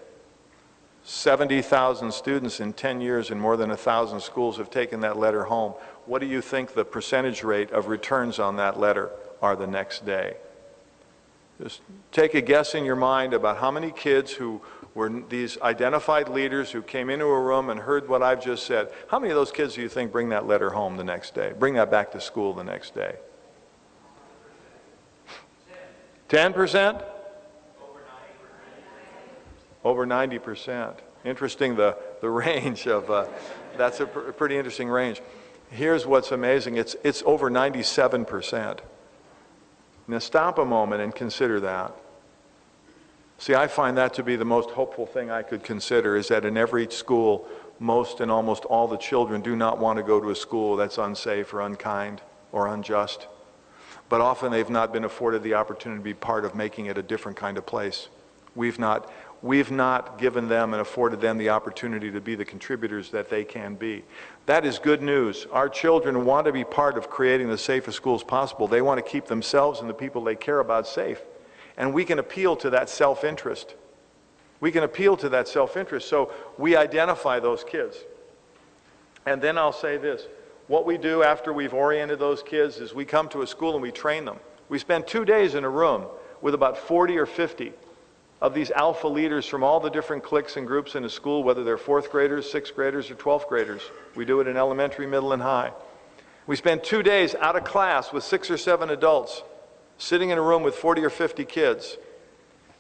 70,000 students in 10 years in more than 1,000 schools have taken that letter home. What do you think the percentage rate of returns on that letter are the next day? Just take a guess in your mind about how many kids who were these identified leaders who came into a room and heard what I've just said. How many of those kids do you think bring that letter home the next day? Bring that back to school the next day? 10%? Over 90%. Interesting, the range of, that's a pretty interesting range. Here's what's amazing, it's over 97%. Now stop a moment and consider that. See, I find that to be the most hopeful thing I could consider, is that in every school, most and almost all the children do not want to go to a school that's unsafe or unkind or unjust. But often they've not been afforded the opportunity to be part of making it a different kind of place. We've not given them and afforded them the opportunity to be the contributors that they can be. That is good news. Our children want to be part of creating the safest schools possible. They want to keep themselves and the people they care about safe. And we can appeal to that self-interest. We can appeal to that self-interest. So we identify those kids. And then I'll say this. What we do after we've oriented those kids is we come to a school and we train them. We spend 2 days in a room with about 40 or 50 of these alpha leaders from all the different cliques and groups in a school, whether they're 4th graders, 6th graders, or 12th graders. We do it in elementary, middle, and high. We spend 2 days out of class with 6 or 7 adults, sitting in a room with 40 or 50 kids,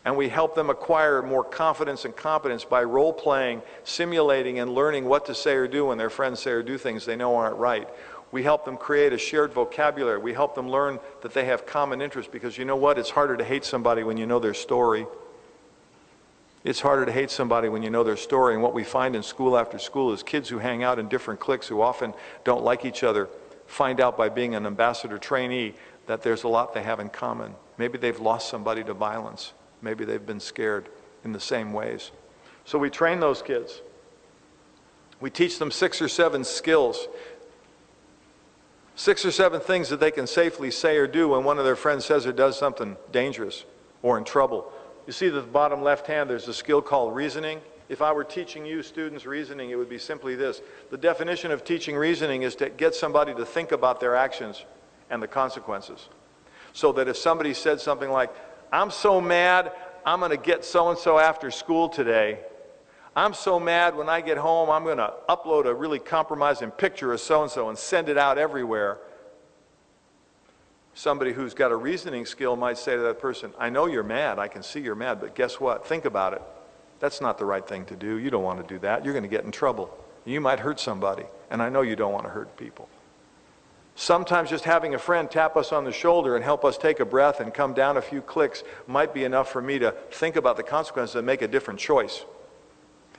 and we help them acquire more confidence and competence by role-playing, simulating, and learning what to say or do when their friends say or do things they know aren't right. We help them create a shared vocabulary. We help them learn that they have common interests, because you know what? It's harder to hate somebody when you know their story. It's harder to hate somebody when you know their story, and what we find in school after school is kids who hang out in different cliques who often don't like each other find out by being an ambassador trainee that there's a lot they have in common. Maybe they've lost somebody to violence. Maybe they've been scared in the same ways. So we train those kids. We teach them 6 or 7 skills. 6 or 7 things that they can safely say or do when one of their friends says or does something dangerous or in trouble. You see the bottom left hand, there's a skill called reasoning. If I were teaching you students reasoning, it would be simply this. The definition of teaching reasoning is to get somebody to think about their actions and the consequences. So that if somebody said something like, I'm so mad, I'm going to get so-and-so after school today. I'm so mad when I get home, I'm going to upload a really compromising picture of so-and-so and send it out everywhere. Somebody who's got a reasoning skill might say to that person, I know you're mad, I can see you're mad, but guess what? Think about it. That's not the right thing to do. You don't want to do that. You're going to get in trouble. You might hurt somebody, and I know you don't want to hurt people. Sometimes just having a friend tap us on the shoulder and help us take a breath and come down a few clicks might be enough for me to think about the consequences and make a different choice.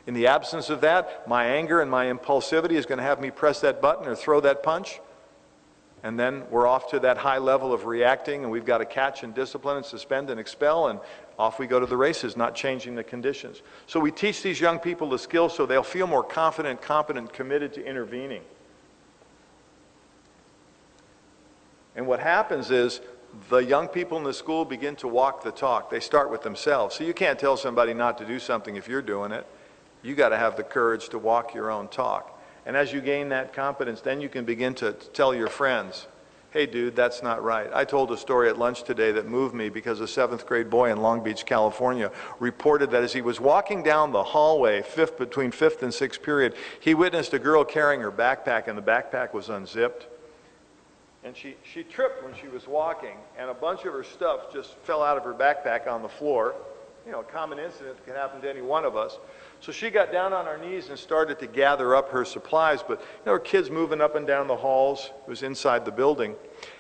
In the absence of that, my anger and my impulsivity is going to have me press that button or throw that punch. And then we're off to that high level of reacting, and we've got to catch and discipline and suspend and expel, and off we go to the races, not changing the conditions. So we teach these young people the skills so they'll feel more confident, competent, committed to intervening. And what happens is the young people in the school begin to walk the talk. They start with themselves. So you can't tell somebody not to do something if you're doing it. You got to have the courage to walk your own talk. And as you gain that competence, then you can begin to tell your friends, hey dude, that's not right. I told a story at lunch today that moved me because a 7th grade boy in Long Beach, California reported that as he was walking down the hallway between 5th and 6th period, he witnessed a girl carrying her backpack, and the backpack was unzipped. And she tripped when she was walking, and a bunch of her stuff just fell out of her backpack on the floor. You know, a common incident that can happen to any one of us. So she got down on her knees and started to gather up her supplies, but there were kids moving up and down the halls. It was inside the building.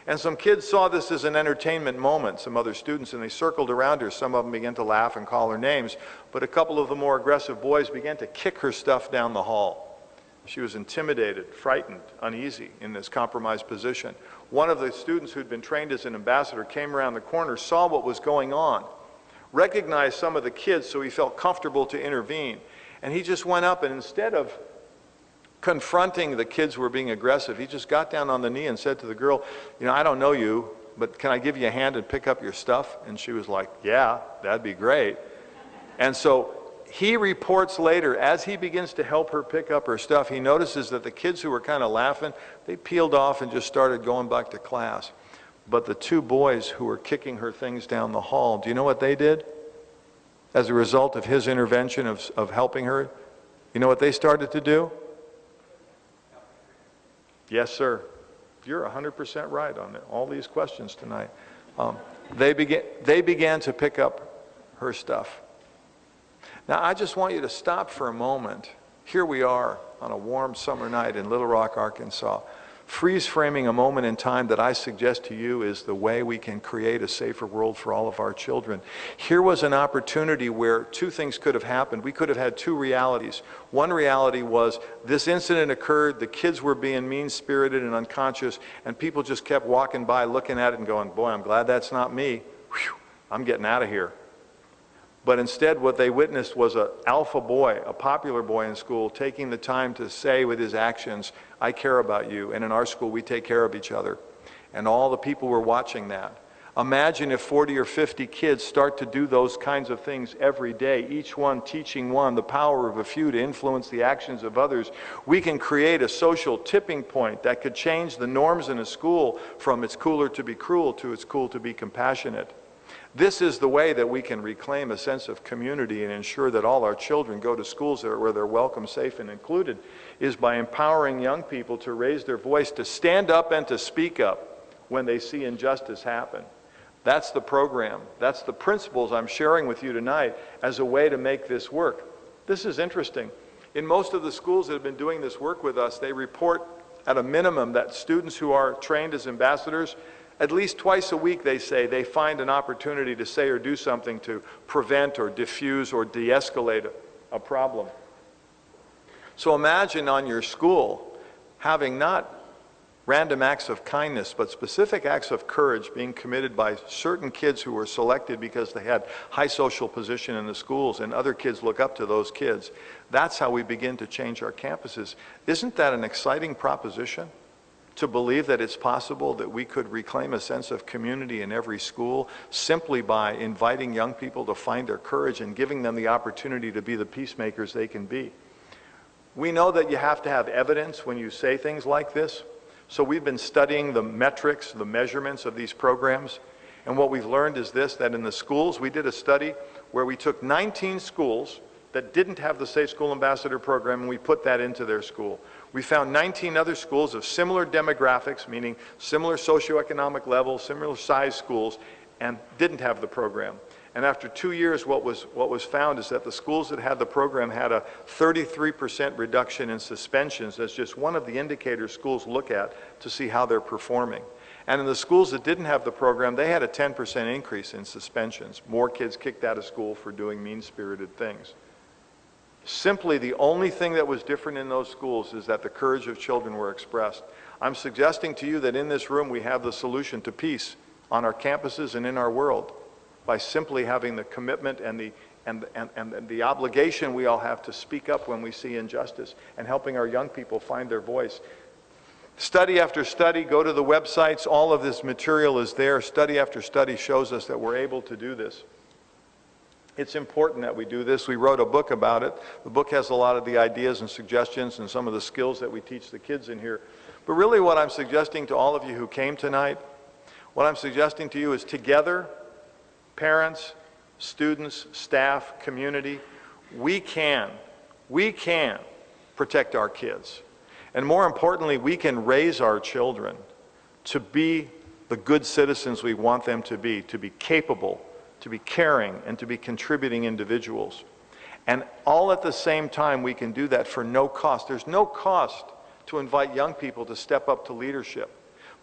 And some kids saw this as an entertainment moment, some other students, and they circled around her. Some of them began to laugh and call her names, but a couple of the more aggressive boys began to kick her stuff down the hall. She was intimidated, frightened, uneasy in this compromised position. One of the students who'd been trained as an ambassador came around the corner, saw what was going on, recognized some of the kids, so he felt comfortable to intervene. And he just went up, and instead of confronting the kids who were being aggressive, he just got down on the knee and said to the girl, you know, I don't know you, but can I give you a hand and pick up your stuff? And she was like, yeah, that'd be great. And so he reports later, as he begins to help her pick up her stuff, he notices that the kids who were kind of laughing, they peeled off and just started going back to class. But the two boys who were kicking her things down the hall, do you know what they did? As a result of his intervention of helping her, you know what they started to do? Yes, sir. You're 100% right on all these questions tonight. They began to pick up her stuff. Now, I just want you to stop for a moment. Here we are on a warm summer night in Little Rock, Arkansas. Freeze-framing a moment in time that I suggest to you is the way we can create a safer world for all of our children. Here was an opportunity where two things could have happened. We could have had two realities. One reality was this incident occurred, the kids were being mean-spirited and unconscious, and people just kept walking by looking at it and going, boy, I'm glad that's not me. Whew, I'm getting out of here. But instead, what they witnessed was an alpha boy, a popular boy in school, taking the time to say with his actions, I care about you, and in our school we take care of each other. And all the people were watching that. Imagine if 40 or 50 kids start to do those kinds of things every day, each one teaching one the power of a few to influence the actions of others. We can create a social tipping point that could change the norms in a school from it's cooler to be cruel to it's cool to be compassionate. This is the way that we can reclaim a sense of community and ensure that all our children go to schools where they're welcome, safe, and included, is by empowering young people to raise their voice, to stand up and to speak up when they see injustice happen. That's the program. That's the principles I'm sharing with you tonight as a way to make this work. This is interesting. In most of the schools that have been doing this work with us, they report at a minimum that students who are trained as ambassadors, at least twice a week, they say, they find an opportunity to say or do something to prevent or diffuse or de-escalate a problem. So imagine on your school having not random acts of kindness, but specific acts of courage being committed by certain kids who were selected because they had high social position in the schools, and other kids look up to those kids. That's how we begin to change our campuses. Isn't that an exciting proposition? to believe that it's possible that we could reclaim a sense of community in every school simply by inviting young people to find their courage and giving them the opportunity to be the peacemakers they can be. We know that you have to have evidence when you say things like this, so we've been studying the metrics, the measurements of these programs, and what we've learned is this, that in the schools, we did a study where we took 19 schools that didn't have the Safe School Ambassador program, and we put that into their school. We found 19 other schools of similar demographics, meaning similar socioeconomic levels, similar size schools, and didn't have the program. And after 2 years, what was found is that the schools that had the program had a 33% reduction in suspensions. That's just one of the indicators schools look at to see how they're performing. And in the schools that didn't have the program, they had a 10% increase in suspensions. More kids kicked out of school for doing mean-spirited things. Simply, the only thing that was different in those schools is that the courage of children were expressed. I'm suggesting to you that in this room we have the solution to peace on our campuses and in our world by simply having the commitment and the obligation we all have to speak up when we see injustice and helping our young people find their voice. Study after study, go to the websites, all of this material is there. Study after study shows us that we're able to do this. It's important that we do this. We wrote a book about it. The book has a lot of the ideas and suggestions and some of the skills that we teach the kids in here. But really what I'm suggesting to all of you who came tonight, what I'm suggesting to you is together, parents, students, staff, community, we can protect our kids. And more importantly, we can raise our children to be the good citizens we want them to be capable, to be caring, and to be contributing individuals. And all at the same time, we can do that for no cost. There's no cost to invite young people to step up to leadership.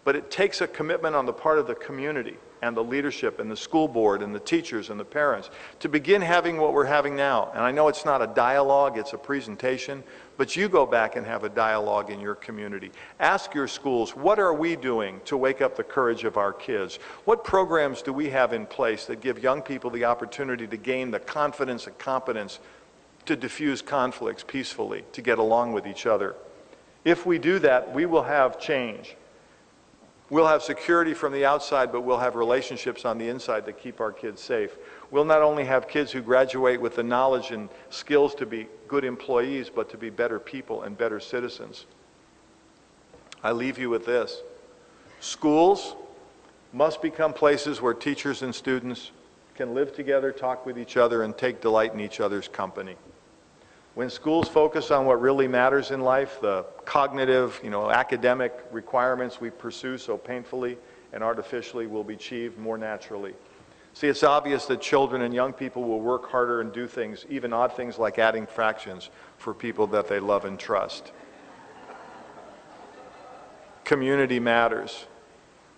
But it takes a commitment on the part of the community and the leadership and the school board and the teachers and the parents to begin having what we're having now. And I know it's not a dialogue, it's a presentation, but you go back and have a dialogue in your community. Ask your schools, what are we doing to wake up the courage of our kids? What programs do we have in place that give young people the opportunity to gain the confidence and competence to diffuse conflicts peacefully, to get along with each other? If we do that, we will have change. We'll have security from the outside, but we'll have relationships on the inside that keep our kids safe. We'll not only have kids who graduate with the knowledge and skills to be good employees, but to be better people and better citizens. I leave you with this. Schools must become places where teachers and students can live together, talk with each other, and take delight in each other's company. When schools focus on what really matters in life, the cognitive, academic requirements we pursue so painfully and artificially will be achieved more naturally. See, it's obvious that children and young people will work harder and do things, even odd things like adding fractions, for people that they love and trust. Community matters.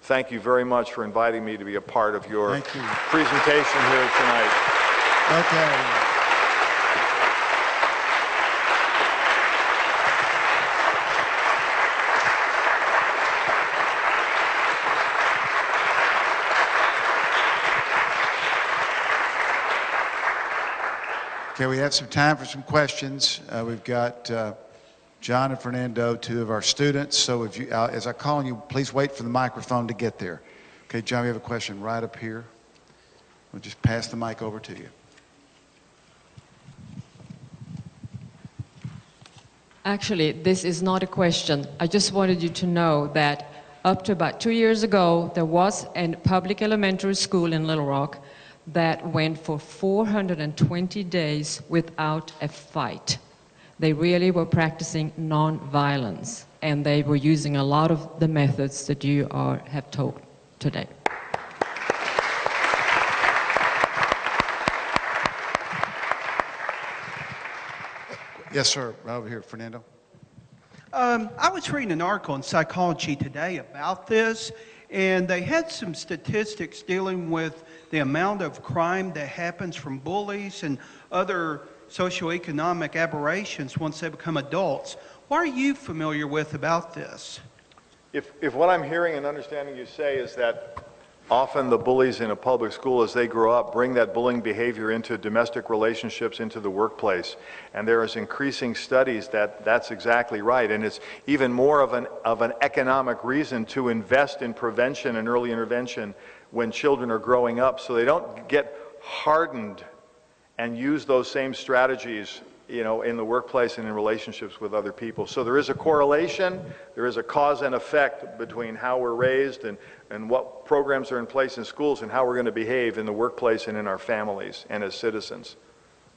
Thank you very much for inviting me to be a part of your presentation here tonight. Okay. Okay, we have some time for some questions. We've got John and Fernando, two of our students. So if you, as I call on you, please wait for the microphone to get there. Okay, John, we have a question right up here. We'll just pass the mic over to you. Actually, this is not a question. I just wanted you to know that up to about 2 years ago, there was a public elementary school in Little Rock that went for 420 days without a fight. They really were practicing non-violence, and they were using a lot of the methods that you have taught today. Yes, sir. Right over here, Fernando. I was reading an article in Psychology Today about this, and they had some statistics dealing with the amount of crime that happens from bullies and other socioeconomic aberrations once they become adults. What are you familiar with about this? If what I'm hearing and understanding you say is that Often the bullies in a public school, as they grow up, bring that bullying behavior into domestic relationships, into the workplace. And there is increasing studies that that's exactly right. And it's even more of an economic reason to invest in prevention and early intervention when children are growing up, so they don't get hardened and use those same strategies, you know, in the workplace and in relationships with other people. So there is a correlation, there is a cause and effect between how we're raised and what programs are in place in schools and how we're going to behave in the workplace and in our families and as citizens.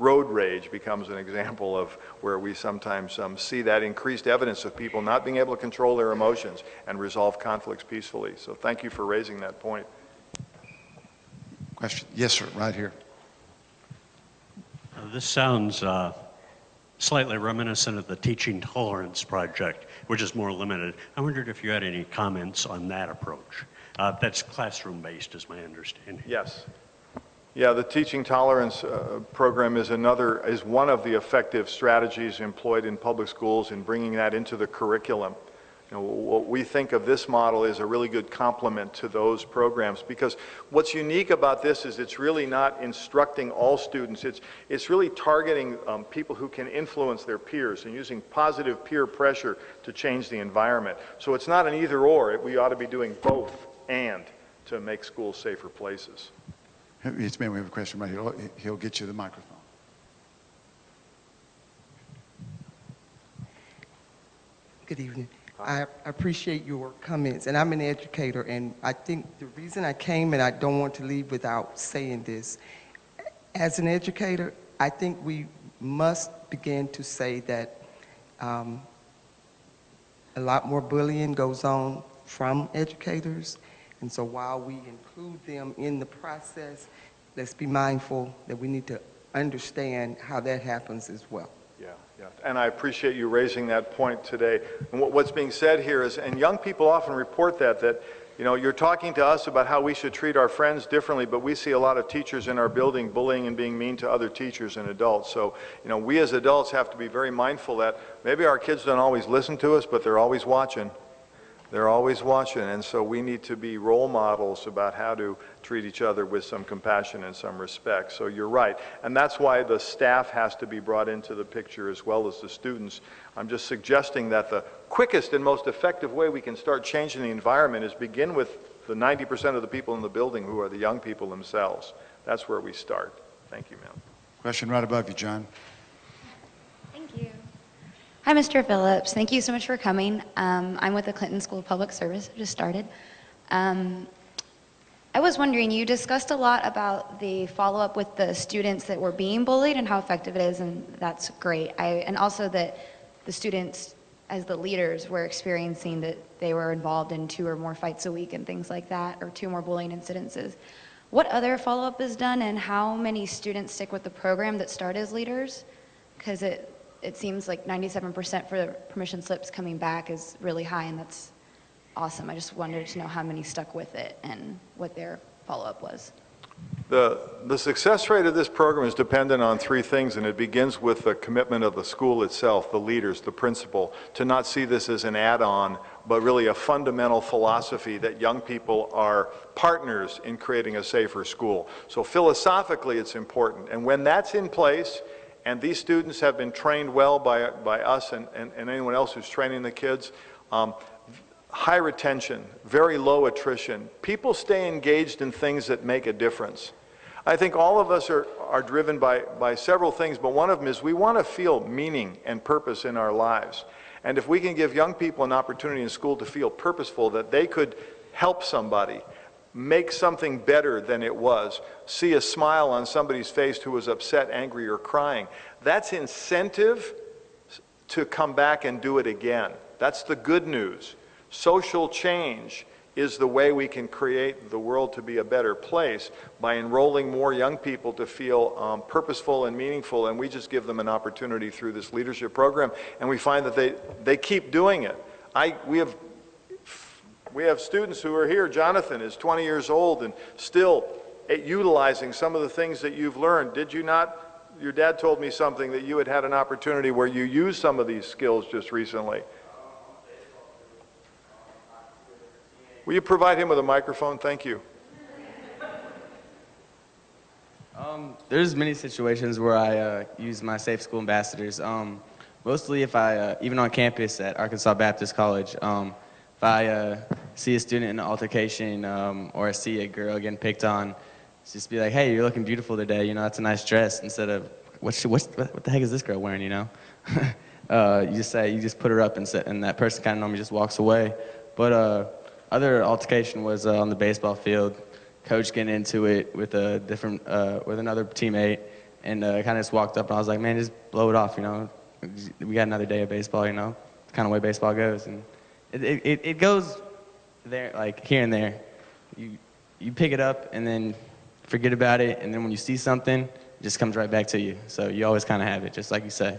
Road rage becomes an example of where we sometimes see that increased evidence of people not being able to control their emotions and resolve conflicts peacefully. So thank you for raising that point. Question? Yes, sir, right here. This sounds slightly reminiscent of the Teaching Tolerance Project, which is more limited. I wondered if you had any comments on that approach. That's classroom-based, is my understanding. Yes. Yeah, the Teaching Tolerance program is one of the effective strategies employed in public schools in bringing that into the curriculum. You know, what we think of this model is a really good complement to those programs, because what's unique about this is it's really not instructing all students. It's really targeting people who can influence their peers and using positive peer pressure to change the environment. So it's not an either or. We ought to be doing both and to make schools safer places. Yes, ma'am, we have a question right here. He'll get you the microphone. Good evening. I appreciate your comments, and I'm an educator, and I think the reason I came, and I don't want to leave without saying this, as an educator, I think we must begin to say that a lot more bullying goes on from educators, and so while we include them in the process, let's be mindful that we need to understand how that happens as well. Yeah, and I appreciate you raising that point today. And what's being said here is, and young people often report that, you know, you're talking to us about how we should treat our friends differently, but we see a lot of teachers in our building bullying and being mean to other teachers and adults. So, you know, we as adults have to be very mindful that maybe our kids don't always listen to us, but they're always watching. They're always watching, and so we need to be role models about how to treat each other with some compassion and some respect. So you're right, and that's why the staff has to be brought into the picture as well as the students. I'm just suggesting that the quickest and most effective way we can start changing the environment is begin with the 90% of the people in the building who are the young people themselves. That's where we start. Thank you, ma'am. Question right above you, John. Thank you. Hi, Mr. Phillips. Thank you so much for coming. I'm with the Clinton School of Public Service. I just started. I was wondering, you discussed a lot about the follow-up with the students that were being bullied and how effective it is, and that's great. And also that the students, as the leaders, were experiencing that they were involved in 2 or more fights a week and things like that, or 2 more bullying incidences. What other follow-up is done, and how many students stick with the program that start as leaders? Because it seems like 97% for the permission slips coming back is really high, and that's awesome. I just wanted to know how many stuck with it and what their follow-up was. The success rate of this program is dependent on 3 things, and it begins with the commitment of the school itself, the leaders, the principal, to not see this as an add-on, but really a fundamental philosophy that young people are partners in creating a safer school. So philosophically, it's important. And when that's in place, and these students have been trained well by us and anyone else who's training the kids, high retention, very low attrition. People stay engaged in things that make a difference. I think all of us are driven by several things, but one of them is we want to feel meaning and purpose in our lives. And if we can give young people an opportunity in school to feel purposeful, that they could help somebody, make something better than it was, see a smile on somebody's face who was upset, angry, or crying, that's incentive to come back and do it again. That's the good news. Social change is the way we can create the world to be a better place, by enrolling more young people to feel purposeful and meaningful, and we just give them an opportunity through this leadership program, and we find that they keep doing it. We have students who are here. Jonathan is 20 years old and still utilizing some of the things that you've learned. Did you not? Your dad told me something, that you had an opportunity where you used some of these skills just recently. Will you provide him with a microphone? Thank you. There's many situations where I use my Safe School Ambassadors. Mostly if I, even on campus at Arkansas Baptist College, if I see a student in an altercation or I see a girl getting picked on, just be like, hey, you're looking beautiful today, you know, that's a nice dress, instead of, what the heck is this girl wearing, you know? You just put her up and that person kind of normally just walks away. But other altercation was on the baseball field. Coach getting into it with a different, with another teammate, and kind of just walked up and I was like, man, just blow it off, you know. We got another day of baseball, you know. It's kind of the way baseball goes, and it goes there, like here and there. You pick it up and then forget about it, and then when you see something, it just comes right back to you. So you always kind of have it, just like you say.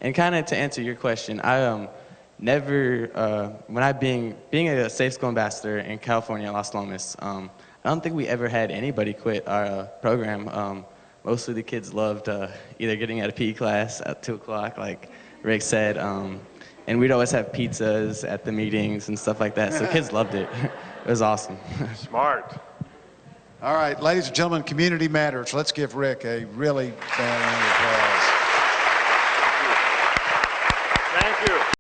And kind of to answer your question, I never, when I being a Safe School Ambassador in California at Los Lomas, I don't think we ever had anybody quit our program. Mostly the kids loved either getting out of PE class at 2 o'clock, like Rick said, and we'd always have pizzas at the meetings and stuff like that, so kids loved it. It was awesome. Smart. All right, ladies and gentlemen, community matters. Let's give Rick a really big round of applause.